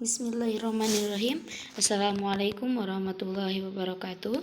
Bismillahirrahmanirrahim. Assalamualaikum warahmatullahi wabarakatuh.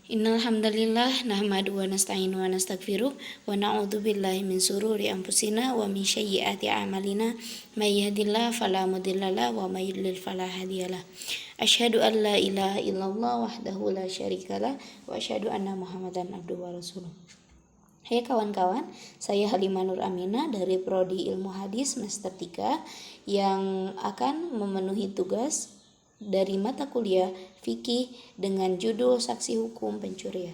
Innal hamdalillah nahmadu wa nasta'inu wa nastaghfiruh wa na'udzu billahi min sururi anfusina wa min sayyiati a'malina may yahdihillahu fala mudhillalah wa may yudlil fala hadiyalah. Asyhadu an la ilaha illallah wahdahu la syarikalah wa asyhadu anna Muhammadan abduhu wa rasuluh. Hai kawan-kawan, saya Halimah Nur Aminah dari Prodi Ilmu Hadis Semester 3 yang akan memenuhi tugas dari mata kuliah fikih dengan judul Saksi Hukum Pencurian.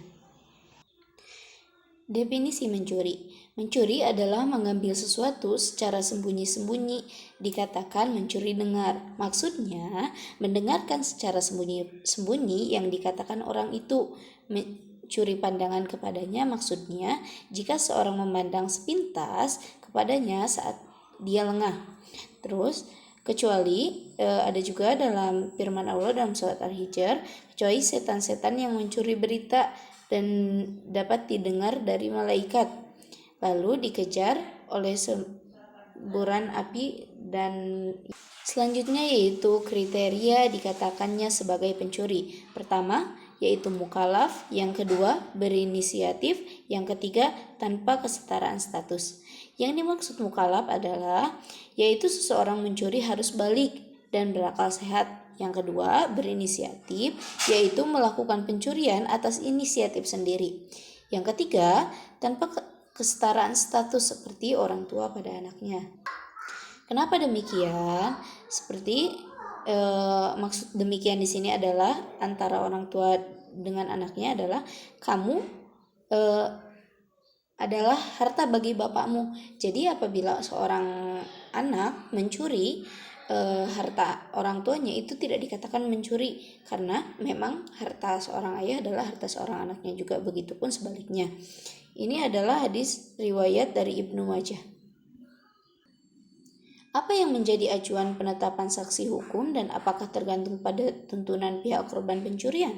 Definisi mencuri. Mencuri adalah mengambil sesuatu secara sembunyi-sembunyi, dikatakan mencuri dengar. Maksudnya, mendengarkan secara sembunyi-sembunyi yang dikatakan orang itu. Curi pandangan kepadanya maksudnya jika seorang memandang sepintas kepadanya saat dia lengah. Terus kecuali ada juga dalam firman Allah dalam surat Al-Hijr, kecuali setan-setan yang mencuri berita dan dapat didengar dari malaikat lalu dikejar oleh semburan api. Dan selanjutnya yaitu kriteria dikatakannya sebagai pencuri. Pertama, yaitu mukallaf, yang kedua berinisiatif, yang ketiga tanpa kesetaraan status. Yang dimaksud mukallaf adalah yaitu seseorang mencuri harus balik dan berakal sehat. Yang kedua berinisiatif, yaitu melakukan pencurian atas inisiatif sendiri. Yang ketiga tanpa kesetaraan status seperti orang tua pada anaknya. Kenapa demikian? Seperti maksud demikian di sini adalah antara orang tua dengan anaknya adalah kamu adalah harta bagi bapakmu. Jadi apabila seorang anak mencuri harta orang tuanya, itu tidak dikatakan mencuri karena memang harta seorang ayah adalah harta seorang anaknya juga, begitupun sebaliknya. Ini adalah hadis riwayat dari Ibnu Majah. Apa yang menjadi acuan penetapan saksi hukum dan apakah tergantung pada tuntunan pihak korban pencurian?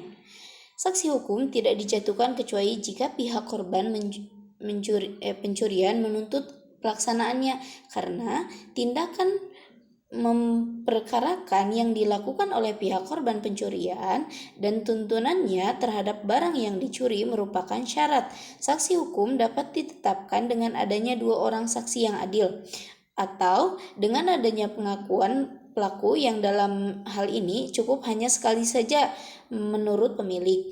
Saksi hukum tidak dijatuhkan kecuali jika pihak korban pencurian menuntut pelaksanaannya, karena tindakan memperkarakan yang dilakukan oleh pihak korban pencurian dan tuntunannya terhadap barang yang dicuri merupakan syarat. Saksi hukum dapat ditetapkan dengan adanya dua orang saksi yang adil, atau dengan adanya pengakuan pelaku yang dalam hal ini cukup hanya sekali saja menurut pemilik.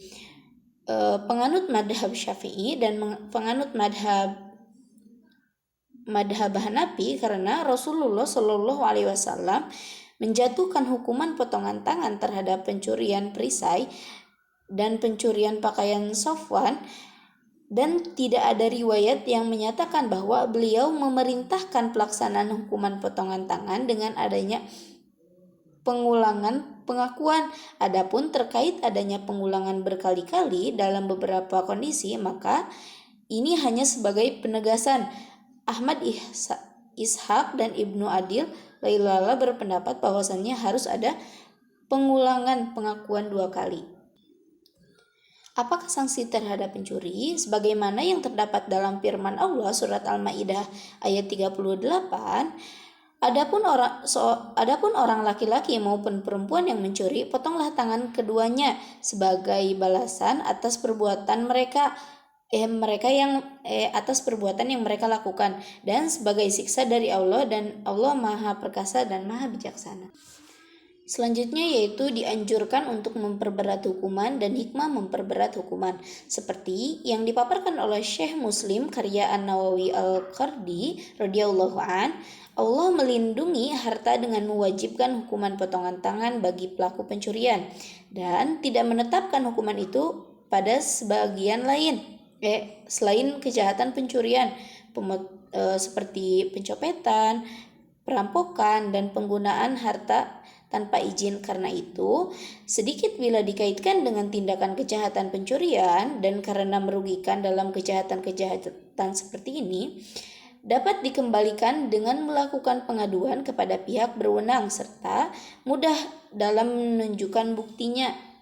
Penganut madhab Syafi'i dan penganut madhab Hanafi, karena Rasulullah Shallallahu Alaihi Wasallam menjatuhkan hukuman potongan tangan terhadap pencurian perisai dan pencurian pakaian Safwan, dan tidak ada riwayat yang menyatakan bahwa beliau memerintahkan pelaksanaan hukuman potongan tangan dengan adanya pengulangan pengakuan. Adapun terkait adanya pengulangan berkali-kali dalam beberapa kondisi, maka ini hanya sebagai penegasan. Ahmad Ishaq dan Ibnu Adil Lailala berpendapat bahwasannya harus ada pengulangan pengakuan 2 kali. Apakah sanksi terhadap pencuri? Sebagaimana yang terdapat dalam firman Allah surat Al-Maidah ayat 38, adapun orang laki-laki maupun perempuan yang mencuri, potonglah tangan keduanya sebagai balasan atas perbuatan mereka atas perbuatan yang mereka lakukan, dan sebagai siksa dari Allah, dan Allah Maha Perkasa dan Maha Bijaksana. Selanjutnya yaitu dianjurkan untuk memperberat hukuman dan hikmah memperberat hukuman, seperti yang dipaparkan oleh Syekh Muslim karya An-Nawawi Al-Qardi radhiyallahu an. Allah melindungi harta dengan mewajibkan hukuman potongan tangan bagi pelaku pencurian dan tidak menetapkan hukuman itu pada sebagian lain selain kejahatan pencurian seperti pencopetan, perampokan, dan penggunaan harta tanpa izin. Karena itu, sedikit bila dikaitkan dengan tindakan kejahatan pencurian dan karena merugikan dalam kejahatan seperti ini, dapat dikembalikan dengan melakukan pengaduan kepada pihak berwenang serta mudah dalam menunjukkan buktinya.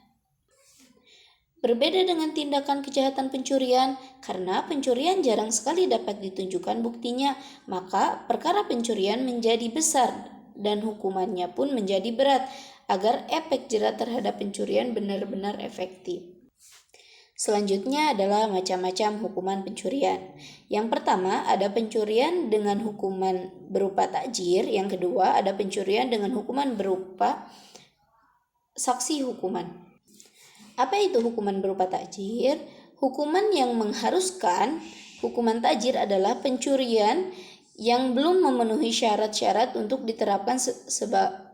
Berbeda dengan tindakan kejahatan pencurian, karena pencurian jarang sekali dapat ditunjukkan buktinya, maka perkara pencurian menjadi besar dan hukumannya pun menjadi berat agar efek jerat terhadap pencurian benar-benar efektif. Selanjutnya adalah macam-macam hukuman pencurian. Yang pertama ada pencurian dengan hukuman berupa takjir. Yang kedua ada pencurian dengan hukuman berupa saksi hukuman. Apa itu hukuman berupa takjir? Hukuman yang mengharuskan hukuman takjir adalah pencurian yang belum memenuhi syarat-syarat untuk diterapkan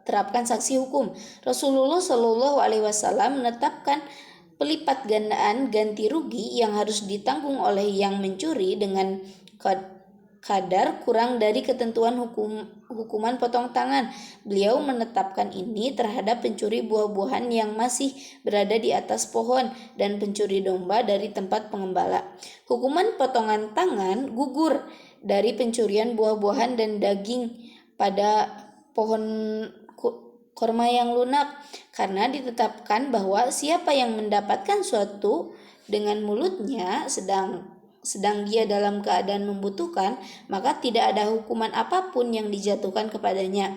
terapkan saksi hukum. Rasulullah Shallallahu Alaihi Wasallam menetapkan pelipat gandaan ganti rugi yang harus ditanggung oleh yang mencuri dengan kadar kurang dari ketentuan hukuman potong tangan. Beliau menetapkan ini terhadap pencuri buah-buahan yang masih berada di atas pohon dan pencuri domba dari tempat pengembala. Hukuman potongan tangan gugur dari pencurian buah-buahan dan daging pada pohon korma yang lunak, karena ditetapkan bahwa siapa yang mendapatkan suatu dengan mulutnya sedang dia dalam keadaan membutuhkan, maka tidak ada hukuman apapun yang dijatuhkan kepadanya.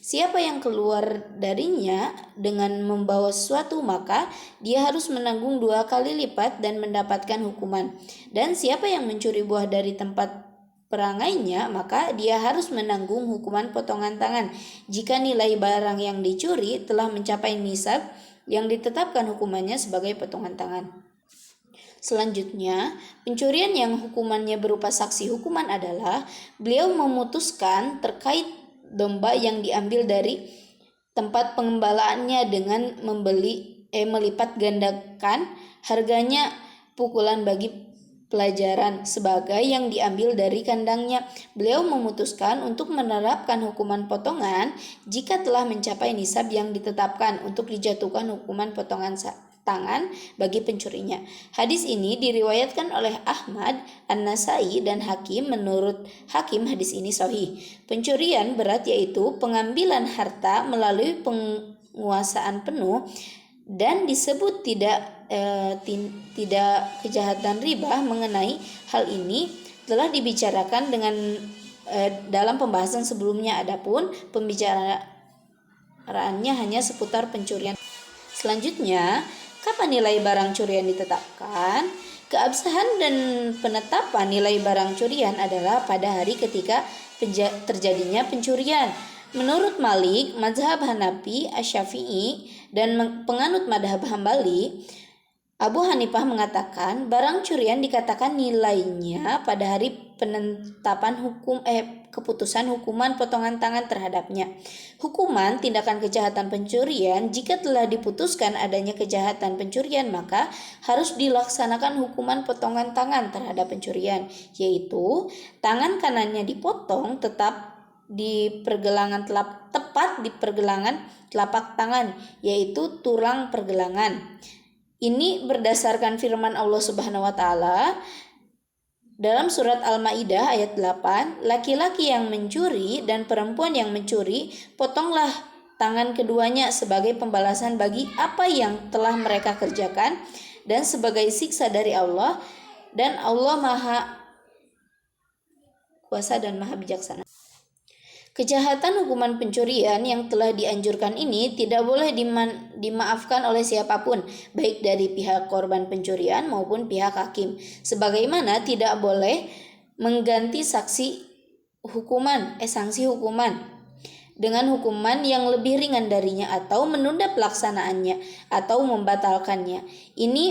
Siapa yang keluar darinya dengan membawa sesuatu, maka dia harus menanggung 2 kali lipat dan mendapatkan hukuman. Dan siapa yang mencuri buah dari tempat perangainya, maka dia harus menanggung hukuman potongan tangan jika nilai barang yang dicuri telah mencapai nisab yang ditetapkan hukumannya sebagai potongan tangan. Selanjutnya, pencurian yang hukumannya berupa saksi hukuman adalah beliau memutuskan terkait domba yang diambil dari tempat pengembalaannya dengan melipat gandakan harganya pukulan bagi pelajaran sebagai yang diambil dari kandangnya. Beliau memutuskan untuk menerapkan hukuman potongan jika telah mencapai nisab yang ditetapkan untuk dijatuhkan hukuman potongan tangan bagi pencurinya. Hadis ini diriwayatkan oleh Ahmad, An-Nasai, dan Hakim. Menurut Hakim, hadis ini sahih. Pencurian berat yaitu pengambilan harta melalui penguasaan penuh dan disebut tidak kejahatan riba. Mengenai hal ini telah dibicarakan dalam pembahasan sebelumnya, adapun pembicaraannya hanya seputar pencurian. Selanjutnya, kapan nilai barang curian ditetapkan? Keabsahan dan penetapan nilai barang curian adalah pada hari ketika terjadinya pencurian. Menurut Malik, mazhab Hanafi, Asy-Syafi'i, dan penganut madhab Hambali, Abu Hanifah mengatakan barang curian dikatakan nilainya pada hari penetapan keputusan hukuman potongan tangan terhadapnya. Hukuman tindakan kejahatan pencurian, jika telah diputuskan adanya kejahatan pencurian, maka harus dilaksanakan hukuman potongan tangan terhadap pencurian, yaitu tangan kanannya dipotong tepat di pergelangan telapak tangan, yaitu tulang pergelangan. Ini berdasarkan firman Allah Subhanahu wa taala dalam surat Al-Maidah ayat 8, laki-laki yang mencuri dan perempuan yang mencuri, potonglah tangan keduanya sebagai pembalasan bagi apa yang telah mereka kerjakan dan sebagai siksa dari Allah, dan Allah Maha Kuasa dan Maha Bijaksana. Kejahatan hukuman pencurian yang telah dianjurkan ini tidak boleh dimaafkan oleh siapapun, baik dari pihak korban pencurian maupun pihak hakim. Sebagaimana tidak boleh mengganti sanksi hukuman dengan hukuman yang lebih ringan darinya atau menunda pelaksanaannya atau membatalkannya. Ini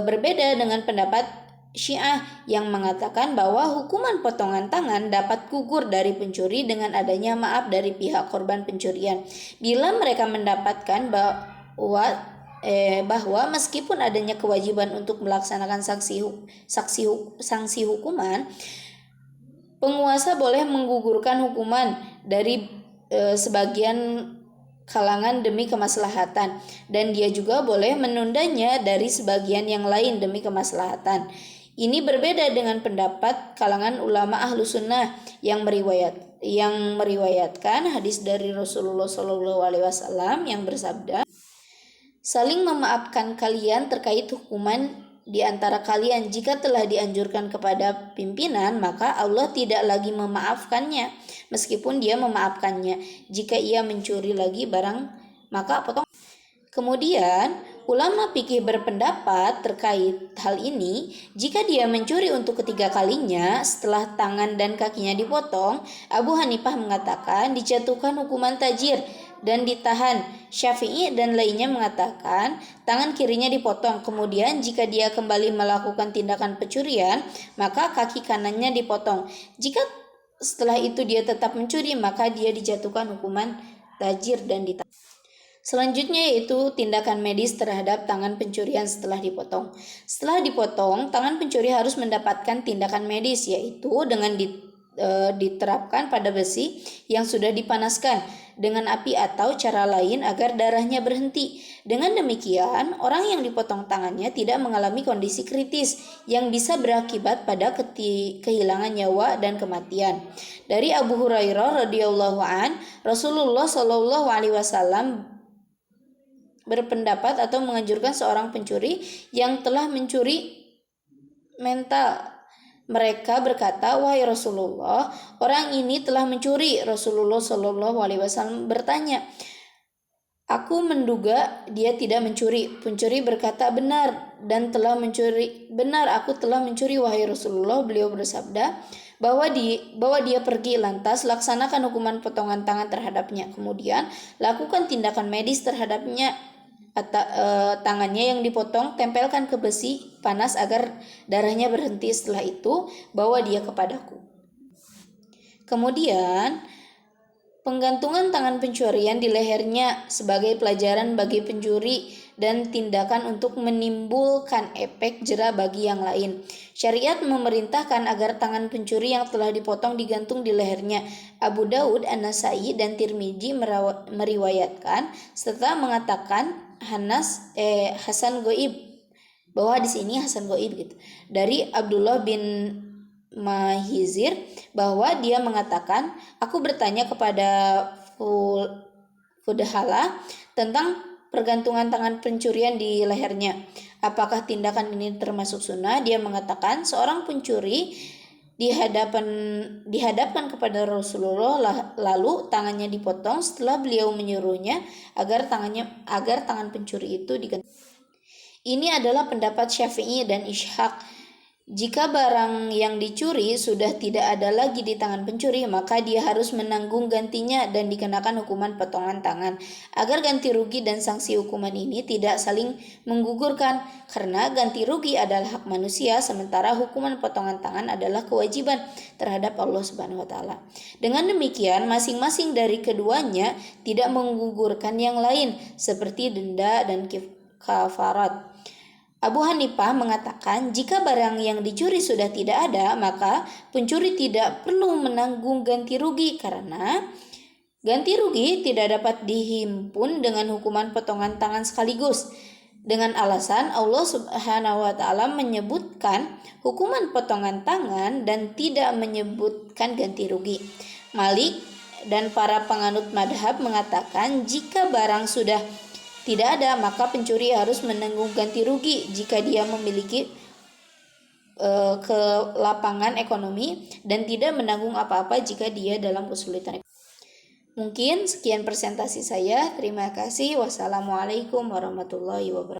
berbeda dengan pendapat Syiah yang mengatakan bahwa hukuman potongan tangan dapat gugur dari pencuri dengan adanya maaf dari pihak korban pencurian. Bila mereka mendapatkan bahwa meskipun adanya kewajiban untuk melaksanakan sanksi hukuman, penguasa boleh menggugurkan hukuman dari sebagian kalangan demi kemaslahatan, dan dia juga boleh menundanya dari sebagian yang lain demi kemaslahatan. Ini berbeda dengan pendapat kalangan ulama ahlu sunnah yang meriwayatkan hadis dari Rasulullah SAW yang bersabda, saling memaafkan kalian terkait hukuman di antara kalian jika telah dianjurkan kepada pimpinan, maka Allah tidak lagi memaafkannya, meskipun dia memaafkannya. Jika ia mencuri lagi barang, maka potong. Kemudian, ulama fikih berpendapat terkait hal ini, jika dia mencuri untuk ketiga kalinya setelah tangan dan kakinya dipotong, Abu Hanifah mengatakan dijatuhkan hukuman tajir dan ditahan. Syafi'i dan lainnya mengatakan tangan kirinya dipotong. Kemudian jika dia kembali melakukan tindakan pencurian, maka kaki kanannya dipotong. Jika setelah itu dia tetap mencuri, maka dia dijatuhkan hukuman tajir dan ditahan. Selanjutnya yaitu tindakan medis terhadap tangan pencurian setelah dipotong. Setelah dipotong, tangan pencuri harus mendapatkan tindakan medis, yaitu dengan diterapkan pada besi yang sudah dipanaskan dengan api atau cara lain agar darahnya berhenti. Dengan demikian, orang yang dipotong tangannya tidak mengalami kondisi kritis yang bisa berakibat pada kehilangan nyawa dan kematian. Dari Abu Hurairah radhiyallahu an, Rasulullah shallallahu alaihi wasallam berpendapat atau menganjurkan seorang pencuri yang telah mencuri mental. Mereka berkata, "Wahai Rasulullah, orang ini telah mencuri." Rasulullah Shallallahu Alaihi Wasallam bertanya, "Aku menduga dia tidak mencuri." Pencuri berkata, "Benar dan telah mencuri. Benar, aku telah mencuri, wahai Rasulullah." Beliau bersabda, bawa dia pergi, lantas laksanakan hukuman potongan tangan terhadapnya. Kemudian lakukan tindakan medis terhadapnya. Tangannya yang dipotong tempelkan ke besi panas agar darahnya berhenti. Setelah itu bawa dia kepadaku. Kemudian penggantungan tangan pencurian di lehernya sebagai pelajaran bagi pencuri dan tindakan untuk menimbulkan efek jera bagi yang lain. Syariat memerintahkan agar tangan pencuri yang telah dipotong digantung di lehernya. Abu Daud, An-Nasai, dan Tirmidzi meriwayatkan serta mengatakan Hasan Goib, bahwa di sini Hasan Goib gitu, dari Abdullah bin Mahizir, bahwa dia mengatakan, "Aku bertanya kepada Fudahala tentang pergantungan tangan pencurian di lehernya. Apakah tindakan ini termasuk sunnah?" Dia mengatakan, seorang pencuri dihadapkan kepada Rasulullah, lalu tangannya dipotong setelah beliau menyuruhnya agar tangan pencuri itu diganti. Ini adalah pendapat Syafi'i dan Ishaq. Jika barang yang dicuri sudah tidak ada lagi di tangan pencuri, maka dia harus menanggung gantinya dan dikenakan hukuman potongan tangan. Agar ganti rugi dan sanksi hukuman ini tidak saling menggugurkan, karena ganti rugi adalah hak manusia, sementara hukuman potongan tangan adalah kewajiban terhadap Allah Subhanahu wa taala. Dengan demikian, masing-masing dari keduanya tidak menggugurkan yang lain, seperti denda dan kafarat. Abu Hanifah mengatakan jika barang yang dicuri sudah tidak ada, maka pencuri tidak perlu menanggung ganti rugi, karena ganti rugi tidak dapat dihimpun dengan hukuman potongan tangan sekaligus. Dengan alasan Allah Subhanahu wa taala menyebutkan hukuman potongan tangan dan tidak menyebutkan ganti rugi. Malik dan para penganut madhab mengatakan jika barang sudah tidak ada, maka pencuri harus menanggung ganti rugi jika dia memiliki kelapangan ekonomi dan tidak menanggung apa-apa jika dia dalam kesulitan. Mungkin sekian presentasi saya. Terima kasih. Wassalamualaikum warahmatullahi wabarakatuh.